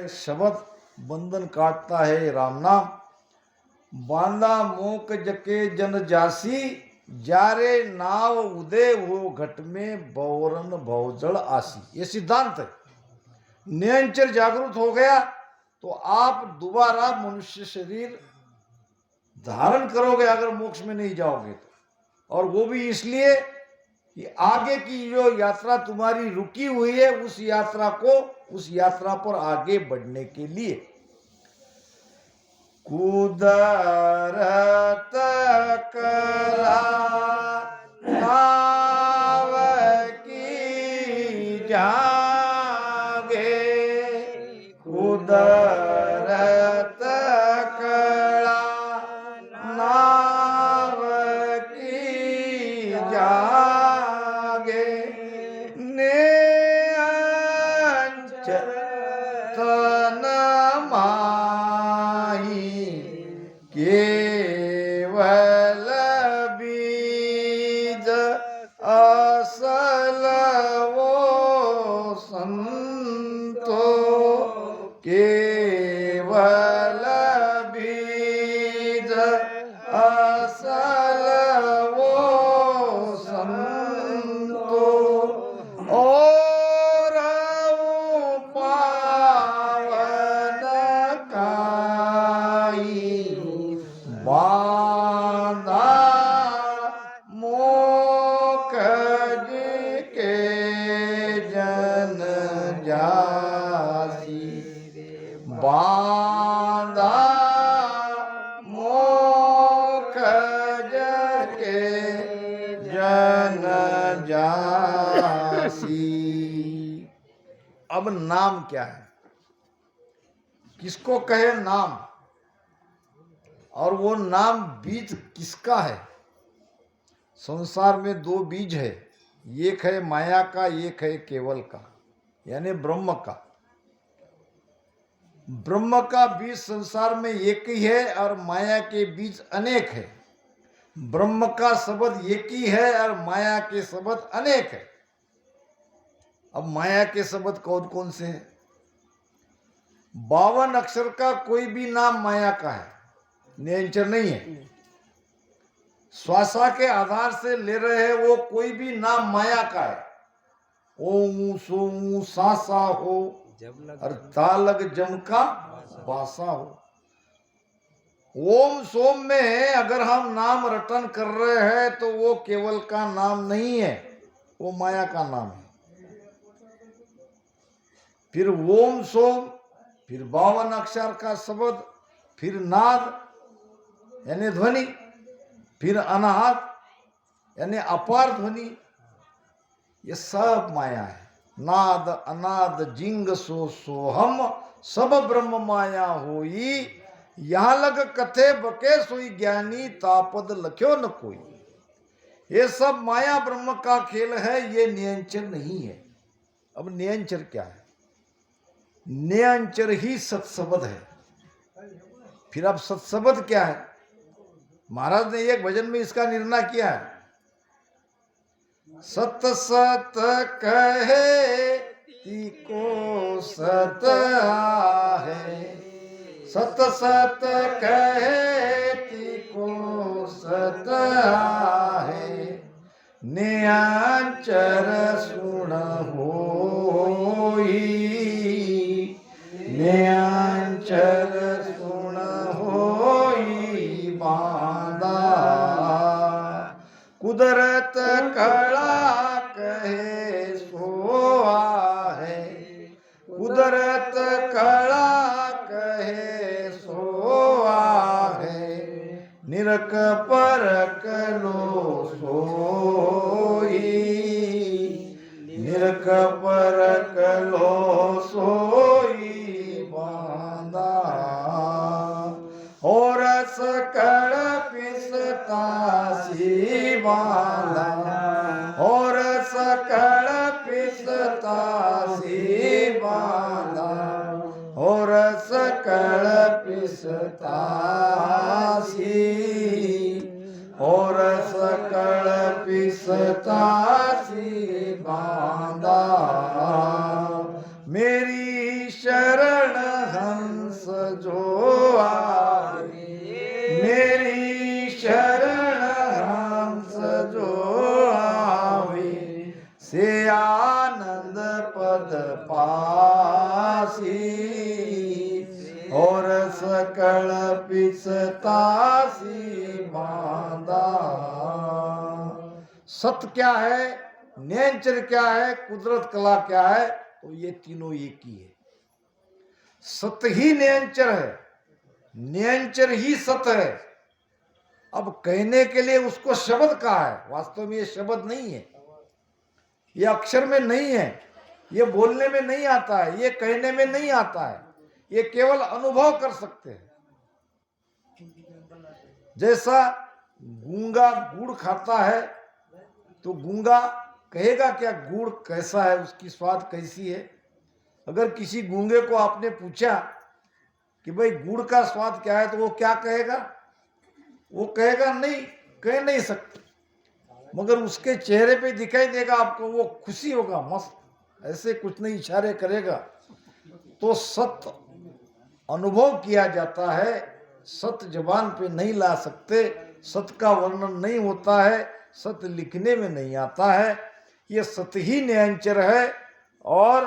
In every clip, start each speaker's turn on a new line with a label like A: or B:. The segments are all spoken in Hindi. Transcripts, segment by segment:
A: शब्द बंधन काटता है राम नाम। बांधा मोक जके जन जासी, जारे नाव उदय हो घट में बौरन भवजल आसी। ये सिद्धांत है। नियंचर जागृत हो गया तो आप दोबारा मनुष्य शरीर धारण करोगे अगर मोक्ष में नहीं जाओगे तो। और वो भी इसलिए कि आगे की जो यात्रा तुम्हारी रुकी हुई है उस यात्रा पर आगे बढ़ने के लिए। कुदरत कला नाव की जागे, कुदरत कला नाव की जागे, नियंचन माही केवल बीज असल वो संतो, केवल बीज असल वो संतो, और पावन काई बांधा मोक के जन जासी, बांधा मोक के जन जासी। अब नाम क्या है, किसको कहे नाम, और वो नाम बीज किसका है। संसार में दो बीज है, एक है माया का, एक है केवल का, यानी ब्रह्म का। ब्रह्म का बीज संसार में एक ही है और माया के बीज अनेक है। ब्रह्म का शब्द एक ही है और माया के शब्द अनेक है। अब माया के शब्द कौन कौन से हैं? 52 अक्षर का कोई भी नाम माया का है, नियंचर नहीं है। श्वासा के आधार से ले रहे हैं वो कोई भी नाम माया का है। ओम सोम सासा हो और तालग जम का बासा हो। ओम सोम में अगर हम नाम रटन कर रहे हैं तो वो केवल का नाम नहीं है, वो माया का नाम है। फिर ओम सोम, फिर 52 अक्षर का शब्द, फिर नाद यानी ध्वनि, फिर अनाहत यानी अपार ध्वनि, ये सब माया है। नाद अनाद जिंग सो सोहम, सब ब्रह्म माया होई, यहाँ लग कथे बके सोई ज्ञानी, तापद लख्यो न कोई। ये सब माया ब्रह्म का खेल है, ये नियंचर नहीं है। अब नियंचर क्या है? नियंचर ही सत्शब्द है। फिर अब सत्शब्द क्या है? महाराज ने एक भजन में इसका निर्णय किया है। सत सत कहे तिको सत आहे, सत सत कहे तिको सत आहे, नियंचर सुन होई, नियंचर सुन होई बांधा, कुदरत कला कहे सो आहे, कुदरत कला कहे सो आहे, निरक परक लो सोई, निरक परक लो सोई बांधा, और सकल पिसतासी बांधा, और सकल पिसतासी बांधा, और सकल पिसतासी, और सकल पिसतासी बांधा, मेरी शरण हंस जो आवे, मेरी शरण हंस जो आवे, से आनंद पद पासी, और सकल पिसतासी बांधा। सत्य क्या है, न्यायचर क्या है, कुदरत कला क्या है, तो ये तीनों एक ही है। सत्य ही न्यायचर है, न्यायचर ही सत्य है। अब कहने के लिए उसको शब्द कहा है, वास्तव में ये शब्द नहीं है, ये अक्षर में नहीं है, ये बोलने में नहीं आता है, ये कहने में नहीं आता है, ये केवल अनुभव कर सकते हैं। जैसा गूंगा गुड़ खाता है तो गूंगा कहेगा क्या गुड़ कैसा है, उसकी स्वाद कैसी है। अगर किसी गूंगे को आपने पूछा कि भाई गुड़ का स्वाद क्या है, तो वो क्या कहेगा, वो कहेगा नहीं, कह नहीं सकते, मगर उसके चेहरे पे दिखाई देगा आपको, वो खुशी होगा, मस्त ऐसे कुछ नहीं इशारे करेगा। तो सत्य अनुभव किया जाता है, सत्य जबान पे नहीं ला सकते, सत्य का वर्णन नहीं होता है, सत्य लिखने में नहीं आता है। ये सत्य ही न्यायचर है, और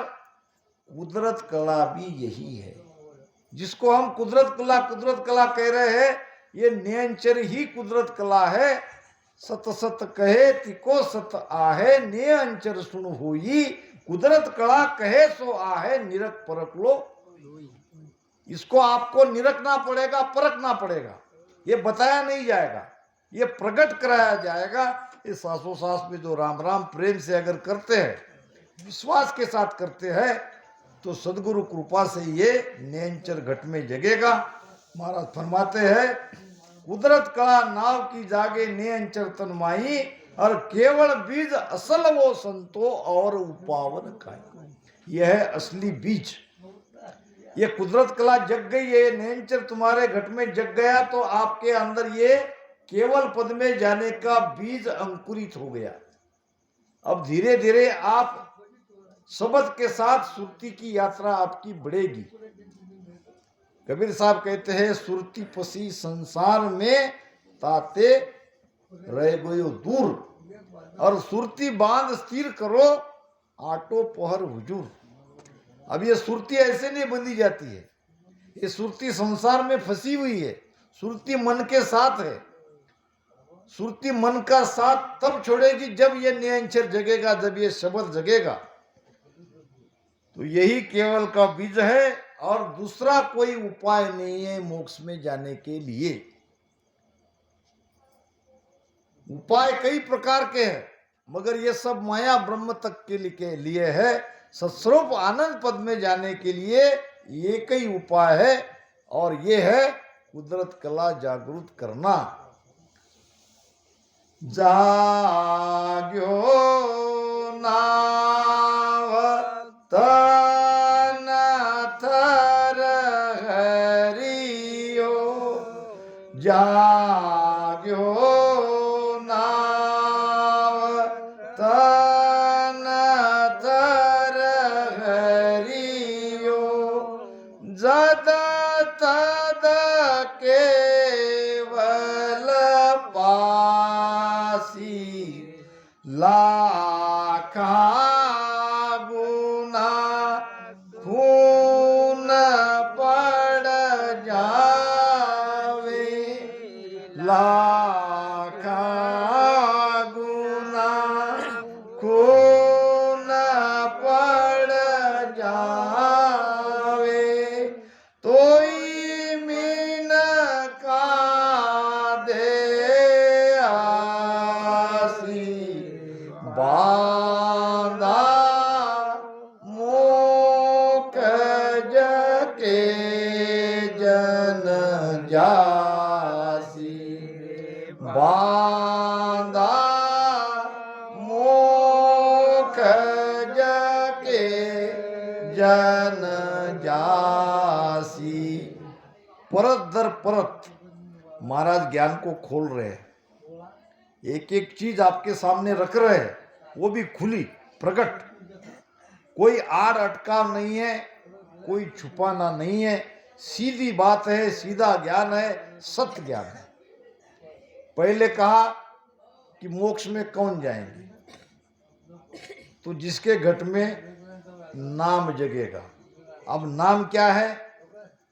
A: कुदरत कला भी यही है। जिसको हम कुदरत कला कह रहे हैं, ये न्यायचर ही कुदरत कला है। सत सत कहे तिको सत आहे, न्यायचर सुन होई, कुदरत कला कहे सो आहे, निरख परख लो। इसको आपको निरखना पड़ेगा, परखना पड़ेगा, ये बताया नहीं जाएगा, ये प्रकट कराया जाएगा। इस श्वासोश्वास में जो राम राम प्रेम से अगर करते हैं, विश्वास के साथ करते हैं, तो सदगुरु कृपा से ये न्यायचर घट में जगेगा। महाराज फरमाते हैं, कुदरत कला नाव की जागे न्यायचर तन माई, और केवल बीज असल वो संतो और उपावन खाई। यह है असली बीज। ये कुदरत कला जग गई, ये न्यायचर तुम्हारे घट में जग गया, तो आपके अंदर ये केवल पद में जाने का बीज अंकुरित हो गया। अब धीरे धीरे आप शब्द के साथ सुरती की यात्रा आपकी बढ़ेगी। कबीर साहब कहते हैं, सुरती पसी संसार में ताते रह गयो दूर, और सुरती बांध स्थिर करो आटो पहर हुजूर। अब ये सुरती ऐसे नहीं बंधी जाती है, ये सुरती संसार में फंसी हुई है। सुरती मन के साथ है, सुरती मन का साथ तब छोड़ेगी जब ये न्यायचर जगेगा, जब ये शब्द जगेगा। तो यही केवल का बीज है, और दूसरा कोई उपाय नहीं है मोक्ष में जाने के लिए। उपाय कई प्रकार के हैं, मगर ये सब माया ब्रह्म तक के लिए है। सत्स्वरूप आनंद पद में जाने के लिए एक ही उपाय है, और ये है कुदरत कला जागृत करना। जाग्यो नाव तन थर हरियो, जाग्यो नाव तन थर हरियो, जद तद केवल पासी, लाखा गुना खून पड़ जावे, लाखा गुना खून पड़ जावे, तोई मीन का दे आसी, बांधा मुख जके जन जासी, बांधा मुख जके जन जासी। परत दर परत महाराज ज्ञान को खोल रहे हैं, एक एक चीज आपके सामने रख रहे हैं, वो भी खुली प्रकट, कोई आड़ अटकाव नहीं है, कोई छुपाना नहीं है, सीधी बात है, सीधा ज्ञान है, सत्य ज्ञान है। पहले कहा कि मोक्ष में कौन जाएंगे, तो जिसके घट में नाम जगेगा। अब नाम क्या है?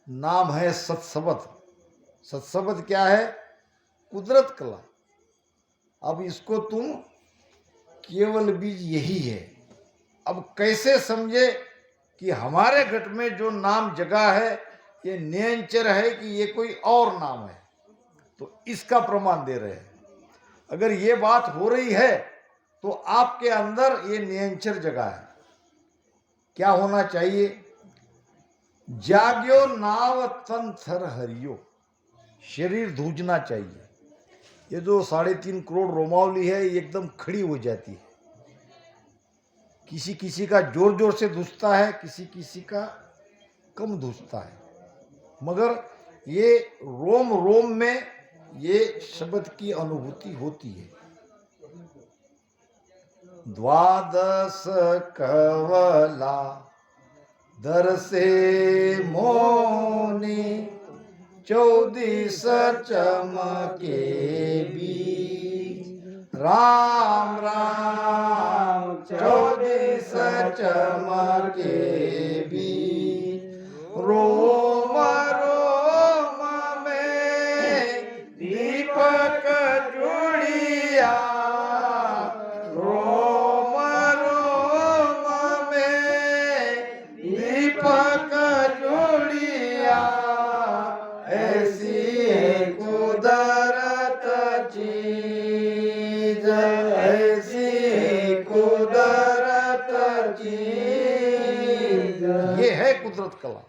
A: नाम है सत्सबद। सत्सबद क्या है? कुदरत कला। अब इसको तुम केवल बीज यही है। अब कैसे समझे कि हमारे घट में जो नाम जगा है ये नियंचर है कि ये कोई और नाम है? तो इसका प्रमाण दे रहे हैं। अगर ये बात हो रही है तो आपके अंदर ये नियंचर जगा है। क्या होना चाहिए? जाग्यो नाव तन थर हरियो, शरीर धूजना चाहिए। ये जो 3.5 करोड़ रोमावली है ये एकदम खड़ी हो जाती है। किसी किसी का जोर जोर से धुसता है, किसी किसी का कम धुसता है, मगर ये रोम रोम में ये शब्द की अनुभूति होती है। द्वादश कवला दर से मोनी, 14 चमके बीज, राम राम 14 चमके बीज, रोम रोम में दीपक जुड़िया, रोम रोम में दीपक जुड़िया, ऐसी है कुदरत चीज, ऐसी है कुदरत चीज। ये है कुदरत कला।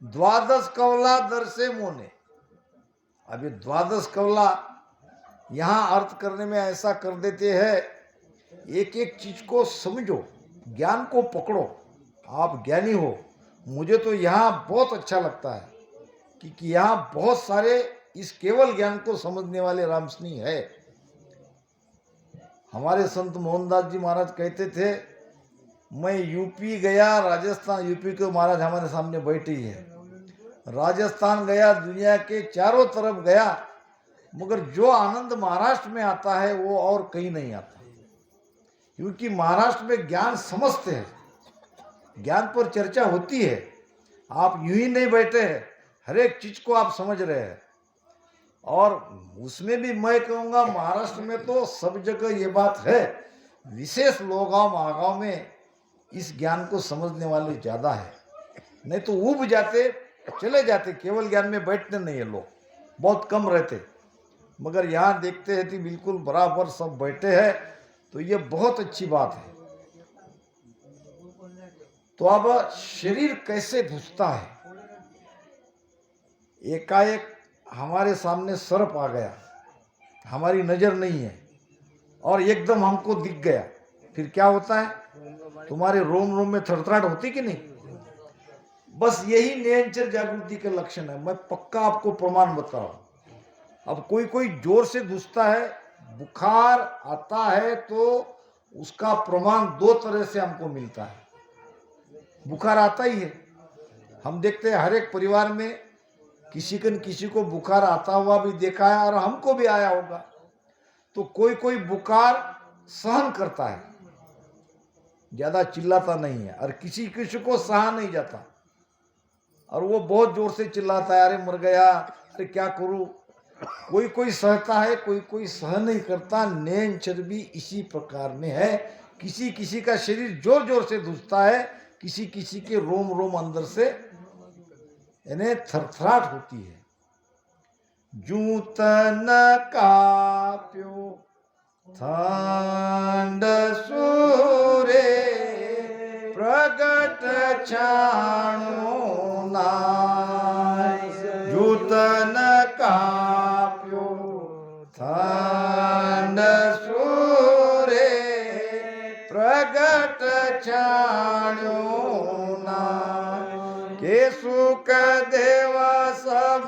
A: द्वादश कवला दर से मोने। अब ये द्वादश कवला यहां अर्थ करने में ऐसा कर देते हैं, एक एक चीज को समझो, ज्ञान को पकड़ो, आप ज्ञानी हो। मुझे तो यहाँ बहुत अच्छा लगता है कि यहाँ बहुत सारे इस केवल ज्ञान को समझने वाले रामसनी है। हमारे संत मोहनदास जी महाराज कहते थे, मैं यूपी गया, राजस्थान, यूपी के महाराज हमारे सामने बैठे ही है, राजस्थान गया, दुनिया के चारों तरफ गया, मगर जो आनंद महाराष्ट्र में आता है वो और कहीं नहीं आता, क्योंकि महाराष्ट्र में ज्ञान समझते हैं, ज्ञान पर चर्चा होती है। आप यूं ही नहीं बैठे हैं, हर एक चीज को आप समझ रहे हैं। और उसमें भी मैं कहूँगा महाराष्ट्र में तो सब जगह ये बात है, विशेष लोगांव महागांव में इस ज्ञान को समझने वाले ज्यादा है। नहीं तो उब जाते, चले जाते, केवल ज्ञान में बैठते नहीं है लोग, बहुत कम रहते। मगर यहाँ देखते हैं कि बिल्कुल बराबर सब बैठे हैं, तो ये बहुत अच्छी बात है। तो अब शरीर कैसे घुसता है? एकाएक हमारे सामने सर्प आ गया, हमारी नजर नहीं है, और एकदम हमको दिख गया, फिर क्या होता है? तुम्हारे रोम रोम में थरथराहट होती कि नहीं? बस यही नियंचर जागृति के लक्षण है। मैं पक्का आपको प्रमाण बता रहा हूं। अब कोई कोई जोर से घुसता है, बुखार आता है, तो उसका प्रमाण 2 तरह से हमको मिलता है। बुखार आता ही है, हम देखते हैं हर एक परिवार में किसी को बुखार आता हुआ भी देखा है, और हमको भी आया होगा। तो कोई कोई बुखार सहन करता है, ज्यादा चिल्लाता नहीं है, और किसी को सहा नहीं जाता, और वो बहुत जोर से चिल्लाता है, अरे मर गया, अरे क्या करूं। कोई कोई सहता है, कोई कोई सह नहीं करता। नेंचर भी इसी प्रकार में है। किसी किसी का शरीर जोर जोर से धुसता है, किसी किसी के रोम रोम अंदर से यानी थरथराहट होती है। जूतन काप्यो ठंड सूरे, प्रगट छाणो नाय। जूतन काप्यो ठंड सूरे, प्रगट छाणो नाय। के सुख देवा सब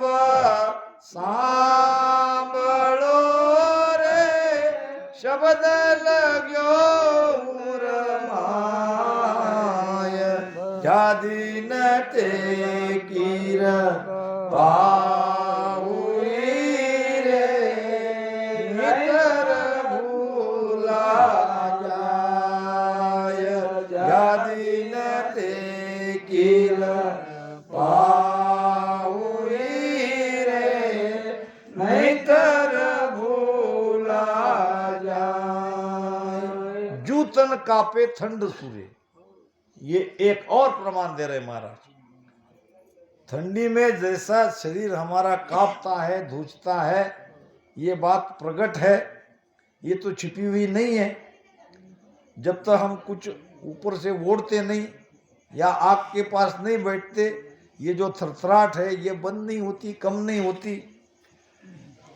A: सांभळो रे, शब्द लग्यो उरमाय। दिन टेकीर पाहुई रे नितर भूला जाय या दिन टेकीर पाहुई रे नितर भूला जाय। जूतन कापे ठंड सूरे, ये एक और प्रमाण दे रहे महाराज। ठंडी में जैसा शरीर हमारा कांपता है, धूजता है, ये बात प्रकट है, ये तो छिपी हुई नहीं है। जब तक हम कुछ ऊपर से ओढ़ते नहीं या आग के पास नहीं बैठते, ये जो थरथराहट है ये बंद नहीं होती, कम नहीं होती।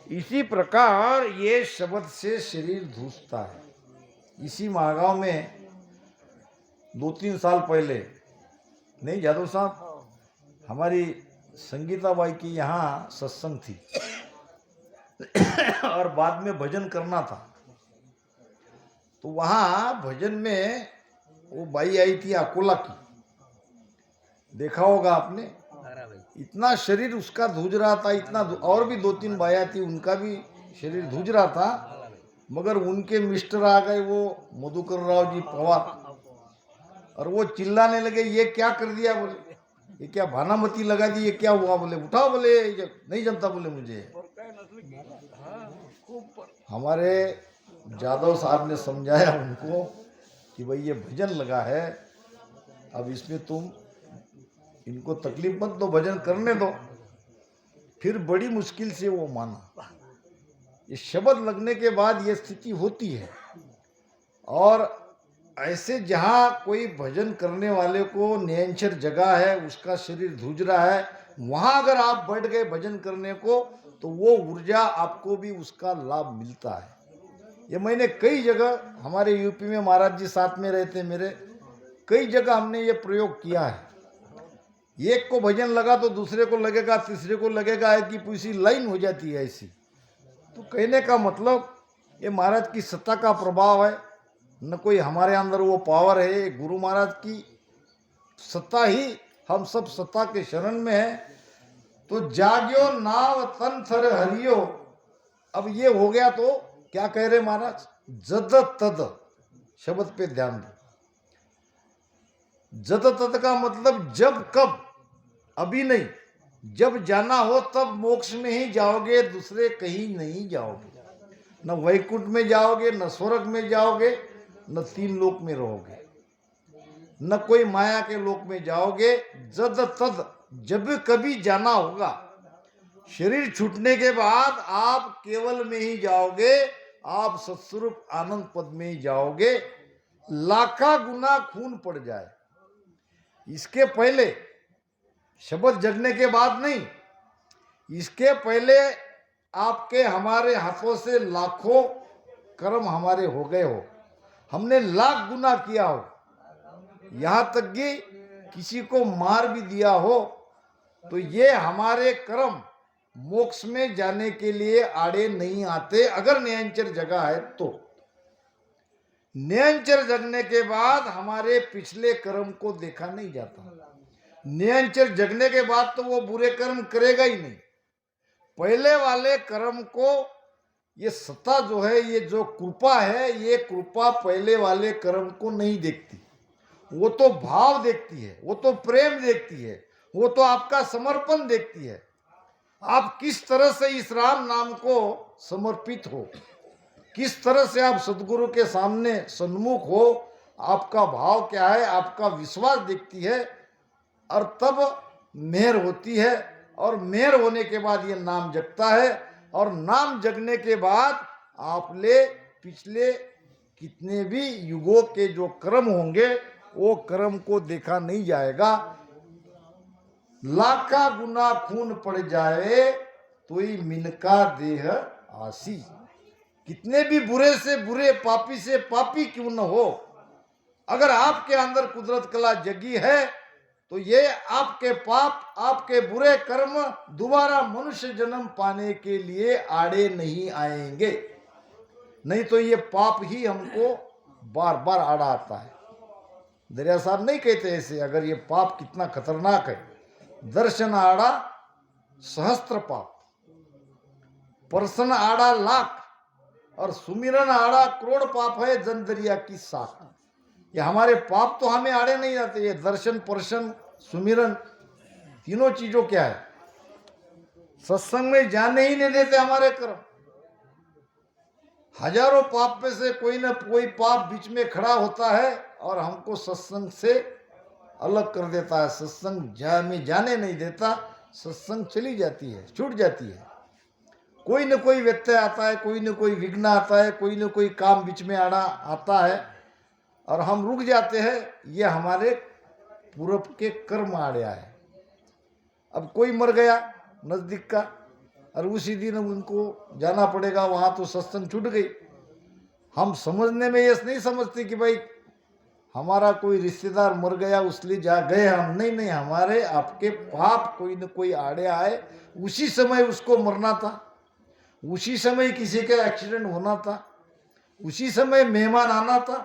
A: इसी प्रकार ये शब्द से शरीर धूजता है। इसी महागांव में 2-3 साल पहले, नहीं जादव साहब, हमारी संगीता बाई की यहाँ सत्संग थी और बाद में भजन करना था। तो वहाँ भजन में वो बाई आई थी अकोला की, देखा होगा आपने। इतना शरीर उसका धूज रहा था, इतना और भी 2-3 बाया थी, उनका भी शरीर धूज रहा था। मगर उनके मिस्टर आ गए, वो मधुकर राव जी पवार, और वो चिल्लाने लगे, ये क्या कर दिया? बोले ये क्या भानामती लगा दी, ये क्या हुआ? बोले उठाओ, बोले नहीं जमता, बोले मुझे। हमारे जादव साहब ने समझाया उनको कि भाई ये भजन लगा है, अब इसमें तुम इनको तकलीफ मत दो, भजन करने दो। फिर बड़ी मुश्किल से वो माना। ये शब्द लगने के बाद ये स्थिति होती है। और ऐसे जहाँ कोई भजन करने वाले को नियंत्रण जगह है, उसका शरीर धूज रहा है, वहाँ अगर आप बैठ गए भजन करने को, तो वो ऊर्जा आपको भी उसका लाभ मिलता है। ये मैंने कई जगह, हमारे यूपी में महाराज जी साथ में रहते मेरे, कई जगह हमने ये प्रयोग किया है। एक को भजन लगा तो दूसरे को लगेगा, तीसरे को लगेगा, कि पूरी लाइन हो जाती है ऐसी। तो कहने का मतलब ये महाराज की सत्ता का प्रभाव है, न कोई हमारे अंदर वो पावर है। गुरु महाराज की सत्ता ही, हम सब सत्ता के शरण में है। तो जाग्यो नाव तन थर हरियो। अब ये हो गया तो क्या कह रहे महाराज? जद तद शब्द पे ध्यान दो। जद तद का मतलब जब कब, अभी नहीं। जब जाना हो तब मोक्ष में ही जाओगे, दूसरे कहीं नहीं जाओगे। न वैकुंठ में जाओगे, न स्वर्ग में जाओगे, न 3 लोक में रहोगे, न कोई माया के लोक में जाओगे। जद तद, जब कभी जाना होगा, शरीर छूटने के बाद आप केवल में ही जाओगे, आप सत्स्वरूप आनंद पद में ही जाओगे। लाखा गुना खून पड़ जाए, इसके पहले, शब्द जगने के बाद नहीं, इसके पहले आपके हमारे हाथों से लाखों कर्म हमारे हो गए हो, हमने लाख गुना किया हो, यहाँ तक कि किसी को मार भी दिया हो, तो ये हमारे कर्म मोक्ष में जाने के लिए आड़े नहीं आते, अगर नियंचर जगह है तो। नियंचर जगने के बाद हमारे पिछले कर्म को देखा नहीं जाता। नियंचर जगने के बाद तो वो बुरे कर्म करेगा ही नहीं। पहले वाले कर्म को ये सत्ता जो है, ये जो कृपा है, ये कृपा पहले वाले कर्म को नहीं देखती। वो तो भाव देखती है, वो तो प्रेम देखती है, वो तो आपका समर्पण देखती है। आप किस तरह से इस राम नाम को समर्पित हो, किस तरह से आप सदगुरु के सामने सन्मुख हो, आपका भाव क्या है, आपका विश्वास देखती है। और तब मेहर होती है, और मेहर होने के बाद ये नाम जगता है। और नाम जगने के बाद आपने पिछले कितने भी युगों के जो कर्म होंगे, वो कर्म को देखा नहीं जाएगा। लाखा गुना खून पड़ जाए तो ही मिनका देह आसी। कितने भी बुरे से बुरे, पापी से पापी क्यों न हो, अगर आपके अंदर कुदरत कला जगी है, तो ये आपके पाप, आपके बुरे कर्म दोबारा मनुष्य जन्म पाने के लिए आड़े नहीं आएंगे। नहीं तो ये पाप ही हमको बार बार आड़ा आता है। दरिया साहब नहीं कहते ऐसे, अगर ये पाप कितना खतरनाक है। दर्शन आड़ा सहस्त्र पाप, परसन आड़ा लाख, और सुमिरन आड़ा करोड़ पाप है, जन दरिया की साख। ये हमारे पाप तो हमें आड़े नहीं आते, ये दर्शन, परसन, सुमिरन, तीनों चीजों क्या है, सत्संग में जाने ही नहीं देते हमारे कर्म। हजारों पाप में से कोई ना कोई पाप बीच में खड़ा होता है और हमको सत्संग से अलग कर देता है, सत्संग में जाने नहीं देता, सत्संग चली जाती है, छूट जाती है। कोई न कोई व्यत्यय आता है, कोई न कोई विघ्न आता है, कोई न कोई काम बीच में आना आता है और हम रुक जाते हैं। ये हमारे पूर्व के कर्म आड़े आए। अब कोई मर गया नजदीक का और उसी दिन उनको जाना पड़ेगा वहां, तो सत्संग छूट गई। हम समझने में ये नहीं समझते कि भाई हमारा कोई रिश्तेदार मर गया उसलिए जा गए हम, नहीं नहीं, हमारे आपके पाप कोई न कोई आड़े आए, उसी समय उसको मरना था, उसी समय किसी का एक्सीडेंट होना था, उसी समय मेहमान आना था।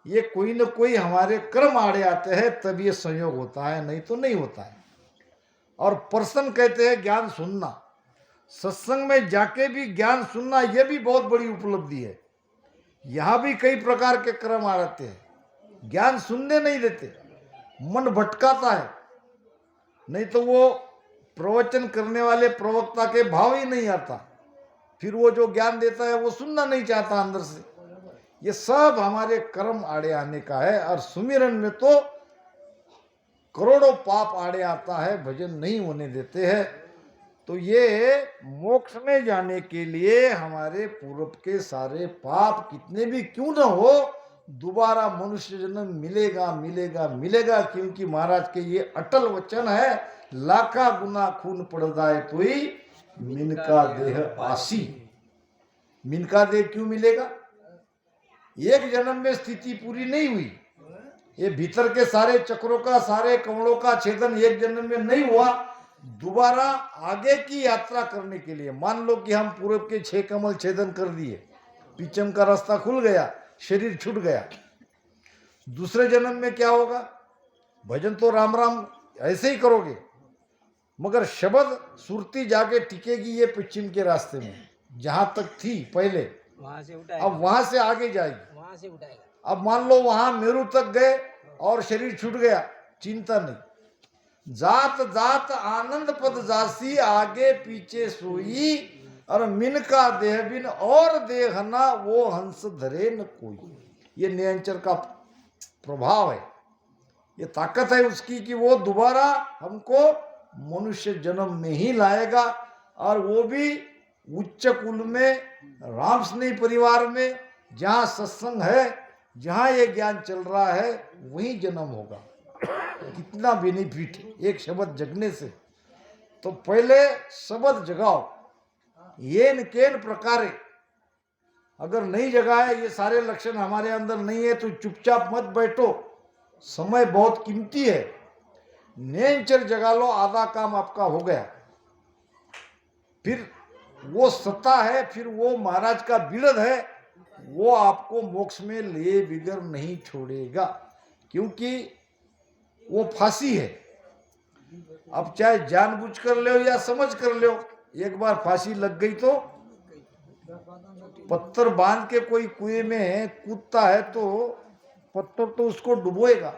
A: ये कोई न कोई हमारे कर्म आड़े आते हैं, तब ये संयोग होता है, नहीं तो नहीं होता है। और पर्सन कहते हैं ज्ञान सुनना, सत्संग में जाके भी ज्ञान सुनना, यह भी बहुत बड़ी उपलब्धि है। यहां भी कई प्रकार के कर्म आते हैं, ज्ञान सुनने नहीं देते, मन भटकाता है, नहीं तो वो प्रवचन करने वाले प्रवक्ता के भाव ही नहीं आता, फिर वो जो ज्ञान देता है वो सुनना नहीं चाहता अंदर से। ये सब हमारे कर्म आड़े आने का है। और सुमिरन में तो करोड़ों पाप आड़े आता है, भजन नहीं होने देते हैं। तो ये मोक्ष में जाने के लिए हमारे पूर्व के सारे पाप कितने भी क्यों न हो, दोबारा मनुष्य जन्म मिलेगा मिलेगा मिलेगा, क्योंकि महाराज के ये अटल वचन है, लाखा गुना खून पड़ जाए तो ही मिनका देह आसी। मिनका देह क्यों मिलेगा? एक जन्म में स्थिति पूरी नहीं हुई, ये भीतर के सारे चक्रों का, सारे कमलों का छेदन एक जन्म में नहीं हुआ। दोबारा आगे की यात्रा करने के लिए, मान लो कि हम पूर्व के 6 कमल छेदन कर दिए, पीछम का रास्ता खुल गया, शरीर छूट गया, दूसरे जन्म में क्या होगा? भजन तो राम राम ऐसे ही करोगे, मगर शब्द सुरती जाके टिकेगी ये पश्चिम के रास्ते में, जहां तक थी पहले,
B: वहां से उठाएगा,
A: अब वहां से आगे जाएगी।
B: वहां से उठाएगा।
A: अब मान लो वहां मेरू तक गए और शरीर छूट गया, चिंता नहीं, जात जात आनंद पद जासी, आगे पीछे सोई, और मिन का देह बिन और देहना, वो हंस धरे न कोई। ये नियंचर का प्रभाव है, ये ताकत है उसकी कि वो दोबारा हमको मनुष्य जन्म में ही लाएगा, और वो भी उच्च कुल में, राम स्नेही परिवार में, जहाँ सत्संग है, जहाँ ये ज्ञान चल रहा है, वहीं जन्म होगा। कितना बेनिफिट एक शब्द जगने से। तो पहले शब्द जगाओ, येन केन प्रकारे। अगर नहीं जगाए, ये सारे लक्षण हमारे अंदर नहीं है, तो चुपचाप मत बैठो, समय बहुत कीमती है। नेचर जगा लो, आधा काम आपका हो गया। फिर वो सत्ता है, फिर वो महाराज का बिरद है, वो आपको मोक्ष में ले बिगर नहीं छोड़ेगा, क्योंकि वो फांसी है। अब चाहे जानबूझ कर लो या समझ कर लो, एक बार फांसी लग गई तो पत्थर बांध के कोई कुएं में कूदता है तो पत्थर तो उसको डुबोएगा।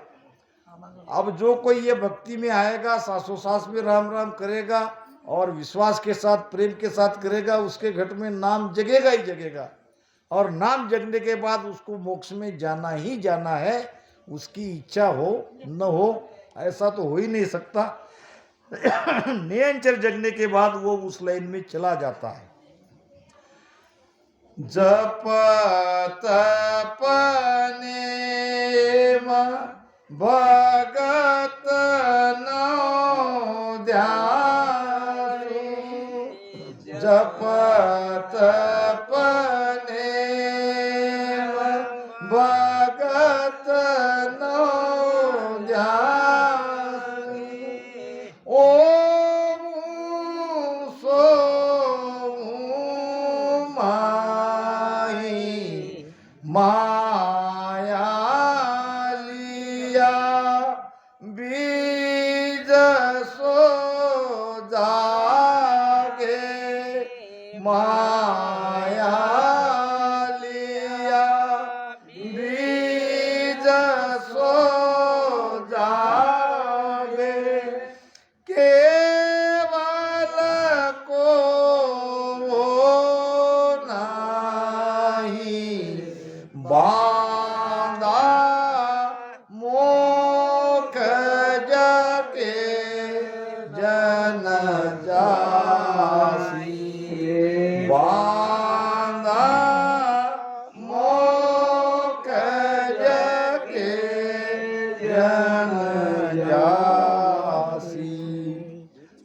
A: अब जो कोई ये भक्ति में आएगा, सासोसास में राम राम करेगा और विश्वास के साथ, प्रेम के साथ करेगा, उसके घट में नाम जगेगा ही जगेगा। और नाम जगने के बाद उसको मोक्ष में जाना ही जाना है, उसकी इच्छा हो न हो, ऐसा तो हो ही नहीं सकता। नियंचर जगने के बाद वो उस लाइन में चला जाता है। जप तप नेम भगत नो ध्यान, जप तप नेम भगत नो ध्यान, ओम सोम माई मायाली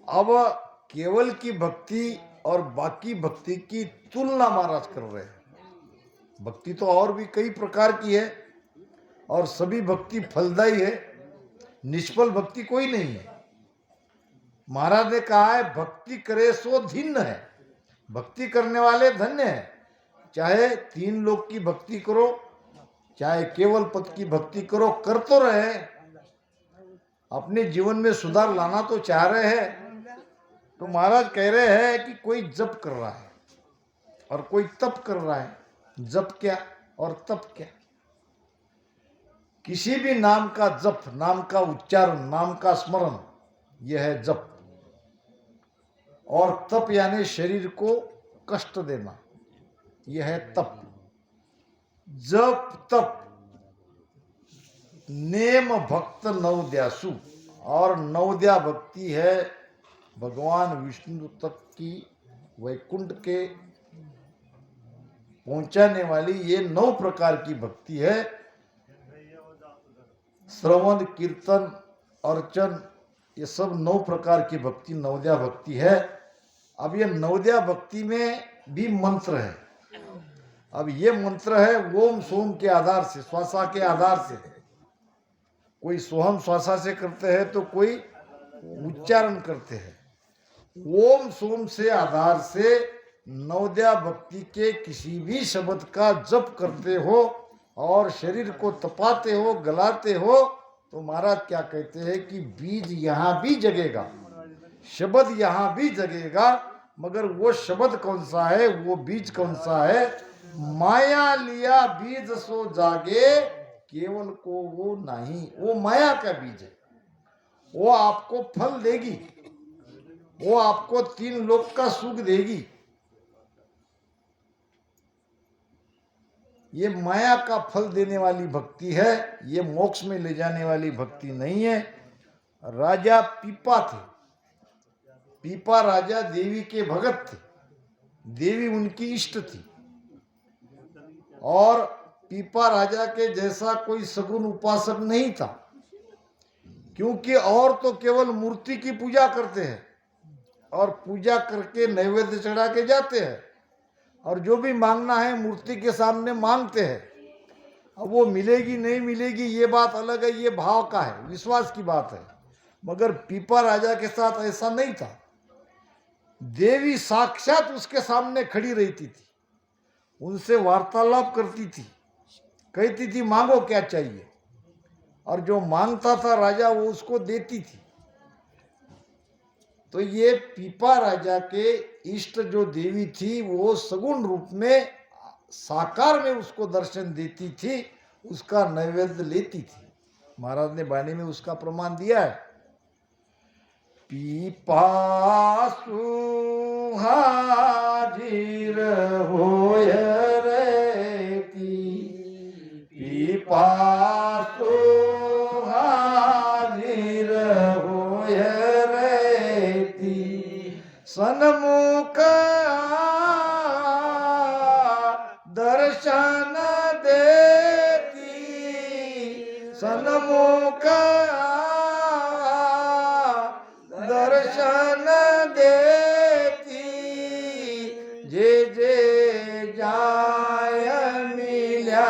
A: अब केवल की भक्ति और बाकी भक्ति की तुलना महाराज कर रहे हैं। भक्ति तो और भी कई प्रकार की है और सभी भक्ति फलदायी है, निष्फल भक्ति कोई नहीं है। महाराज ने कहा है भक्ति करे सो धन्य है, भक्ति करने वाले धन्य है। चाहे 3 लोक की भक्ति करो, चाहे केवल पद की भक्ति करो, कर तो रहे, अपने जीवन में सुधार लाना तो चाह रहे हैं। तो महाराज कह रहे हैं कि कोई जप कर रहा है और कोई तप कर रहा है। जप क्या और तप क्या? किसी भी नाम का जप, नाम का उच्चारण, नाम का स्मरण, यह है जप। और तप यानी शरीर को कष्ट देना, यह है तप। जप तप नेम भक्त नवद्यासु, और नवद्या भक्ति है भगवान विष्णु तक की वैकुंठ के पहुंचाने वाली। ये 9 प्रकार की भक्ति है। श्रवण, कीर्तन, अर्चन, ये सब 9 प्रकार की भक्ति नवद्या भक्ति है। अब ये नवद्या भक्ति में भी मंत्र है। अब ये मंत्र है ओम सोम के आधार से, श्वासा के आधार से। कोई सोहम श्वासा से करते हैं तो कोई उच्चारण करते हैं। ओम सोम से आधार से नवद्या भक्ति के किसी भी शब्द का जप करते हो और शरीर को तपाते हो, गलाते हो, तो महाराज क्या कहते हैं कि बीज यहां भी जगेगा, शब्द यहां भी जगेगा, मगर वो शब्द कौन सा है, वो बीज कौन सा है? माया लिया बीज सो जागे, केवल को वो नहीं। वो माया का बीज है, वो आपको फल देगी, वो आपको 3 लोक का सुख देगी। ये माया का फल देने वाली भक्ति है, ये मोक्ष में ले जाने वाली भक्ति नहीं है। राजा पीपा थे, पीपा राजा देवी के भगत थे, देवी उनकी इष्ट थी, और पीपा राजा के जैसा कोई सगुन उपासक नहीं था, क्योंकि और तो केवल मूर्ति की पूजा करते हैं और पूजा करके नैवेद्य चढ़ा के जाते हैं, और जो भी मांगना है मूर्ति के सामने मांगते हैं। अब वो मिलेगी नहीं मिलेगी ये बात अलग है, ये भाव का है, विश्वास की बात है। मगर पीपा राजा के साथ ऐसा नहीं था। देवी साक्षात उसके सामने खड़ी रहती थी, उनसे वार्तालाप करती थी, कहती थी मांगो क्या चाहिए, और जो मांगता था राजा वो उसको देती थी। तो ये पीपा राजा के इष्ट जो देवी थी वो सगुण रूप में साकार में उसको दर्शन देती थी, उसका नैवेद्य लेती थी। महाराज ने वाणी में उसका प्रमाण दिया है। पीपासु हाजिर होय रेती, पीपासु हाजिर होय रेती, सन्मुख दर्शन देती, सन्मुख दर्शन देती, जे जे जाय मिल्या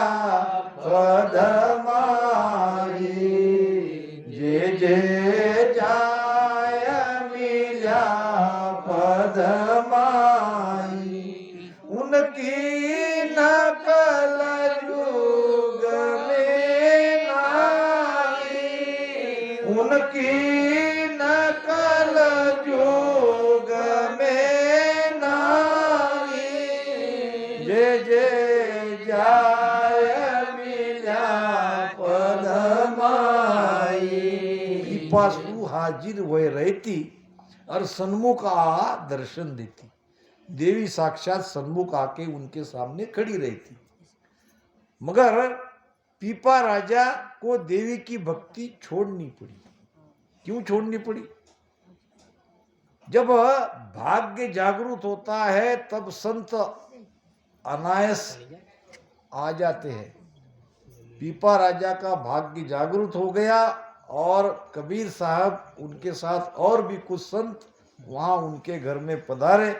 A: पद माई, जे जे जाय मिल्या पद माई, उनकी नकल युग में नाई, उनकी नकल युग में नाई, जे जे जाय मिल्या पद माई। पीपासु हाजिर वह रहती और सन्मुख आ दर्शन देती। देवी साक्षात सन्मुख आके उनके सामने खड़ी रहती। मगर पीपा राजा को देवी की भक्ति छोड़नी पड़ी। क्यों छोड़नी पड़ी? जब भाग्य जागृत होता है तब संत अनायास आ जाते हैं। पीपा राजा का भाग्य जागृत हो गया और कबीर साहब उनके साथ और भी कुछ संत वहां उनके घर में पधारे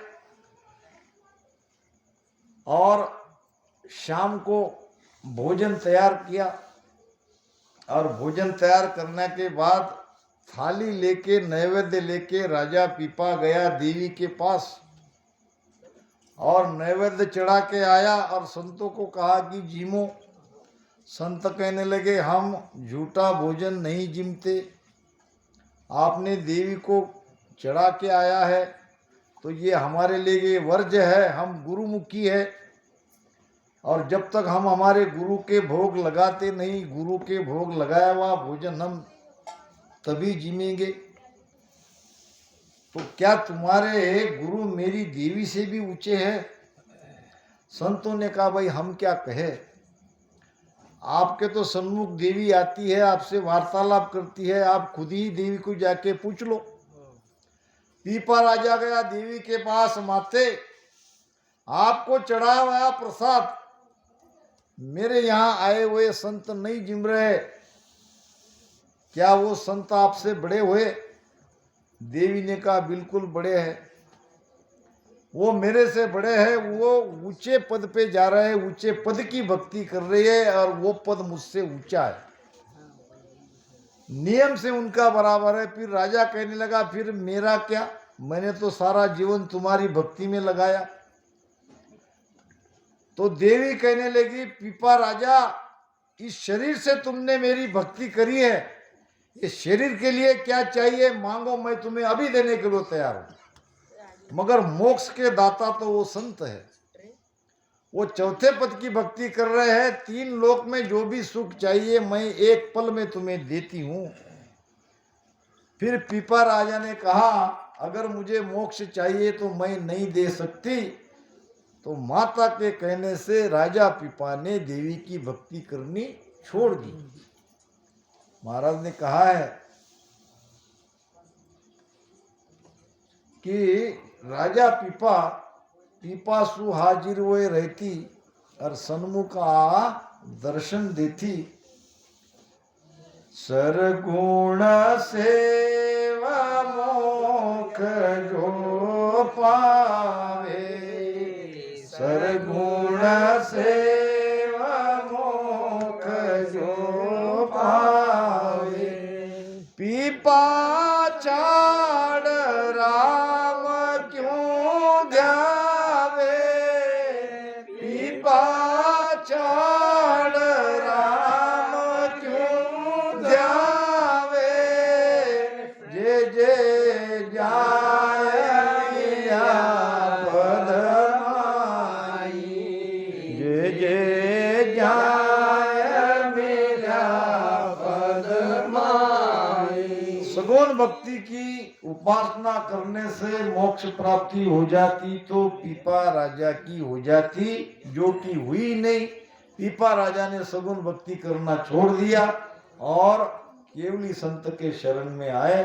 A: और शाम को भोजन तैयार किया। और भोजन तैयार करने के बाद थाली लेके नैवेद्य लेके राजा पीपा गया देवी के पास और नैवेद्य चढ़ा के आया और संतों को कहा कि जिमो। संत कहने लगे हम झूठा भोजन नहीं जिमते, आपने देवी को चढ़ा के आया है तो ये हमारे लिए वर्ज्य है, हम गुरुमुखी है और जब तक हम हमारे गुरु के भोग लगाते नहीं, गुरु के भोग लगाया हुआ भोजन हम तभी जिमेंगे। तो क्या तुम्हारे गुरु मेरी देवी से भी ऊंचे हैं? संतों ने कहा भाई हम क्या कहे, आपके तो सन्मुख देवी आती है, आपसे वार्तालाप करती है, आप खुद ही देवी को जाके पूछ लो। पीपा राजा गया देवी के पास, माते आपको चढ़ाया हुआ प्रसाद मेरे यहाँ आए हुए संत नहीं जिम रहे, क्या वो संत आपसे बड़े हुए? देवी ने कहा बिल्कुल बड़े हैं, वो मेरे से बड़े हैं, वो ऊंचे पद पे जा रहे हैं, ऊंचे पद की भक्ति कर रही है और वो पद मुझसे ऊंचा है, नियम से उनका बराबर है। फिर राजा कहने लगा फिर मेरा क्या, मैंने तो सारा जीवन तुम्हारी भक्ति में लगाया। तो देवी कहने लगी पीपा राजा, इस शरीर से तुमने मेरी भक्ति करी है, इस शरीर के लिए क्या चाहिए मांगो, मैं तुम्हें अभी देने के लिए तैयार हूं। मगर मोक्ष के दाता तो वो संत है, वो चौथे पद की भक्ति कर रहे हैं, तीन लोक में जो भी सुख चाहिए मैं एक पल में तुम्हें देती हूं। फिर पीपा राजा ने कहा अगर मुझे मोक्ष चाहिए तो मैं नहीं दे सकती। तो माता के कहने से राजा पीपा ने देवी की भक्ति करनी छोड़ दी। महाराज ने कहा है कि राजा पीपासु हाजिर हुए रहती और सन्मुख आ दर्शन देती। सरगुण सेवा मोख जो पावे, सरगुण सेवा मोख जो पावे। पीपा चाड़ राम क्यों ध्यावे, पीपा चाड़ राम क्यों ध्यावे। जे जे जाय मिल्या पद माई, जे जे जाय मिल्या पद माई। सगुण भक्ति की उपासना करने से मोक्ष प्राप्ति हो जाती तो पीपा राजा की हो जाती, जो कि हुई नहीं। पीपा राजा ने सगुण भक्ति करना छोड़ दिया और केवली संत के शरण में आए।